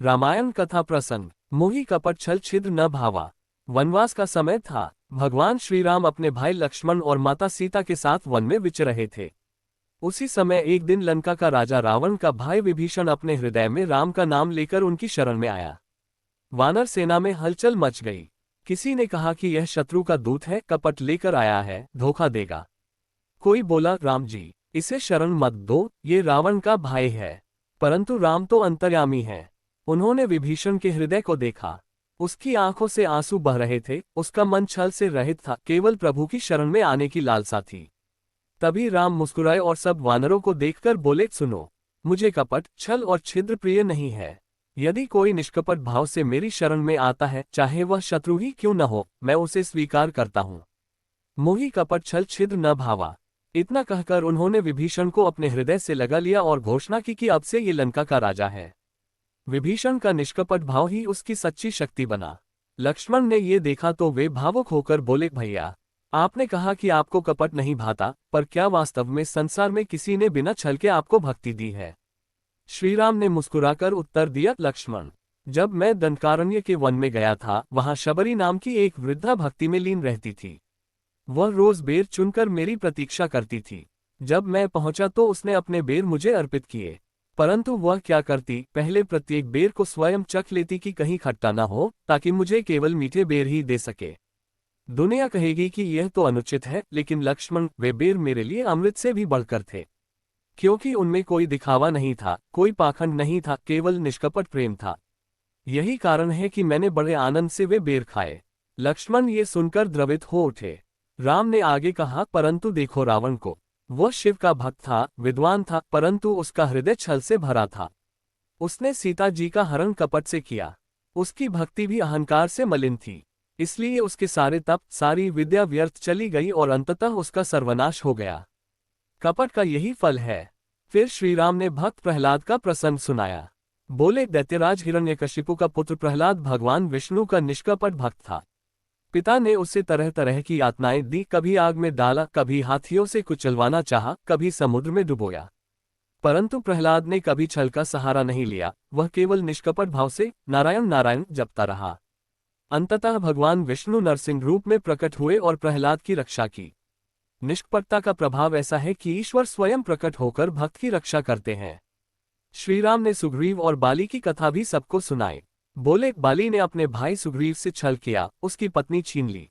रामायण कथा प्रसंग। मोहि कपट छल छिद्र न भावा। वनवास का समय था। भगवान श्री राम अपने भाई लक्ष्मण और माता सीता के साथ वन में विचर रहे थे। उसी समय एक दिन लंका का राजा रावण का भाई विभीषण अपने हृदय में राम का नाम लेकर उनकी शरण में आया। वानर सेना में हलचल मच गई। किसी ने कहा कि यह शत्रु का दूत है, कपट लेकर आया है, धोखा देगा। कोई बोला, राम जी, इसे शरण मत दो, ये रावण का भाई है। परंतु राम तो अंतर्यामी है। उन्होंने विभीषण के हृदय को देखा। उसकी आंखों से आंसू बह रहे थे, उसका मन छल से रहित था, केवल प्रभु की शरण में आने की लालसा थी। तभी राम मुस्कुराए और सब वानरों को देखकर बोले, सुनो, मुझे कपट, छल और छिद्र प्रिय नहीं है। यदि कोई निष्कपट भाव से मेरी शरण में आता है, चाहे वह शत्रु ही क्यों न हो, मैं उसे स्वीकार करता हूँ। मोहि कपट छल छिद्र न भावा। इतना कहकर उन्होंने विभीषण को अपने हृदय से लगा लिया और घोषणा की कि अब से ये लंका का राजा है। विभीषण का निष्कपट भाव ही उसकी सच्ची शक्ति बना। लक्ष्मण ने ये देखा तो वे भावुक होकर बोले, भैया, आपने कहा कि आपको कपट नहीं भाता, पर क्या वास्तव में संसार में किसी ने बिना छल के आपको भक्ति दी है? श्रीराम ने मुस्कुराकर उत्तर दिया, लक्ष्मण, जब मैं दंडकारण्य के वन में गया था, वहां शबरी नाम की एक वृद्धा भक्ति में लीन रहती थी। वह रोज बेर चुनकर मेरी प्रतीक्षा करती थी। जब मैं पहुंचा तो उसने अपने बेर मुझे अर्पित किए। परंतु वह क्या करती, पहले प्रत्येक बेर को स्वयं चख लेती कि कहीं खट्टा न हो, ताकि मुझे केवल मीठे बेर ही दे सके। दुनिया कहेगी कि यह तो अनुचित है, लेकिन लक्ष्मण, वे बेर मेरे लिए अमृत से भी बढ़कर थे, क्योंकि उनमें कोई दिखावा नहीं था, कोई पाखंड नहीं था, केवल निष्कपट प्रेम था। यही कारण है कि मैंने बड़े आनंद से वे बेर खाए। लक्ष्मण ये सुनकर द्रवित हो उठे। राम ने आगे कहा, परंतु देखो रावण को, वह शिव का भक्त था, विद्वान था, परंतु उसका हृदय छल से भरा था। उसने सीता जी का हरण कपट से किया। उसकी भक्ति भी अहंकार से मलिन थी, इसलिए उसके सारे तप, सारी विद्या व्यर्थ चली गई और अंततः उसका सर्वनाश हो गया। कपट का यही फल है। फिर श्रीराम ने भक्त प्रहलाद का प्रसंग सुनाया। बोले, दैत्यराज हिरण्यकशिपु का पुत्र प्रहलाद भगवान विष्णु का निष्कपट भक्त था। पिता ने उसे तरह तरह की यातनाएं दी, कभी आग में डाला, कभी हाथियों से कुचलवाना चाहा, कभी समुद्र में डुबोया। परंतु प्रहलाद ने कभी छल का सहारा नहीं लिया, वह केवल निष्कपट भाव से नारायण नारायण जपता रहा। अंततः भगवान विष्णु नरसिंह रूप में प्रकट हुए और प्रहलाद की रक्षा की। निष्कपटता का प्रभाव ऐसा है कि ईश्वर स्वयं प्रकट होकर भक्त की रक्षा करते हैं। श्रीराम ने सुग्रीव और बाली की कथा भी सबको सुनाई। बोले, बाली ने अपने भाई सुग्रीव से छल किया, उसकी पत्नी छीन ली,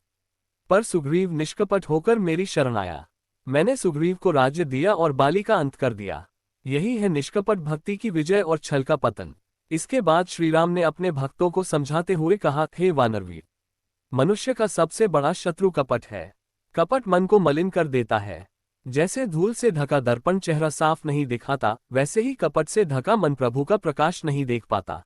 पर सुग्रीव निष्कपट होकर मेरी शरण आया। मैंने सुग्रीव को राज्य दिया और बाली का अंत कर दिया। यही है निष्कपट भक्ति की विजय और छल का पतन। इसके बाद श्रीराम ने अपने भक्तों को समझाते हुए कहा, हे वानरवीर, मनुष्य का सबसे बड़ा शत्रु कपट है। कपट मन को मलिन कर देता है। जैसे धूल से ढका दर्पण चेहरा साफ नहीं दिखाता, वैसे ही कपट से ढका मन प्रभु का प्रकाश नहीं देख पाता।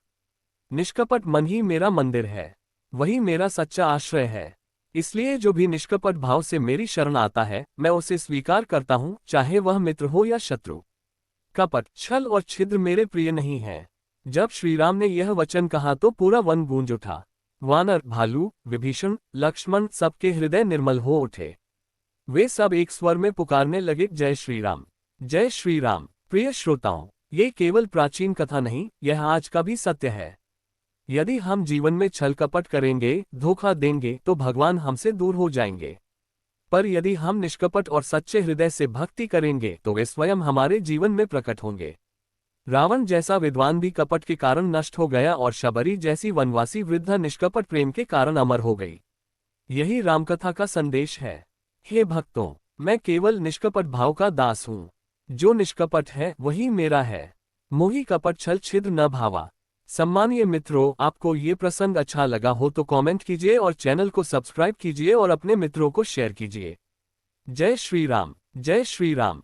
निष्कपट मन ही मेरा मंदिर है, वही मेरा सच्चा आश्रय है। इसलिए जो भी निष्कपट भाव से मेरी शरण आता है, मैं उसे स्वीकार करता हूँ, चाहे वह मित्र हो या शत्रु। कपट, छल और छिद्र मेरे प्रिय नहीं है। जब श्रीराम ने यह वचन कहा तो पूरा वन गूंज उठा। वानर, भालू, विभीषण, लक्ष्मण, सबके हृदय निर्मल हो उठे। वे सब एक स्वर में पुकारने लगे, जय श्री राम, जय श्री राम। प्रिय श्रोताओं, ये केवल प्राचीन कथा नहीं, यह आज का भी सत्य है। यदि हम जीवन में छल कपट करेंगे, धोखा देंगे, तो भगवान हमसे दूर हो जाएंगे। पर यदि हम निष्कपट और सच्चे हृदय से भक्ति करेंगे, तो वे स्वयं हमारे जीवन में प्रकट होंगे। रावण जैसा विद्वान भी कपट के कारण नष्ट हो गया और शबरी जैसी वनवासी वृद्धा निष्कपट प्रेम के कारण अमर हो गई। यही रामकथा का संदेश है। हे भक्तों, मैं केवल निष्कपट भाव का दास हूँ। जो निष्कपट है वही मेरा है। मोहि कपट छल छिद्र न भावा। सम्मानीय मित्रों, आपको ये प्रसंग अच्छा लगा हो तो कमेंट कीजिए और चैनल को सब्सक्राइब कीजिए और अपने मित्रों को शेयर कीजिए। जय श्री राम, जय श्री राम।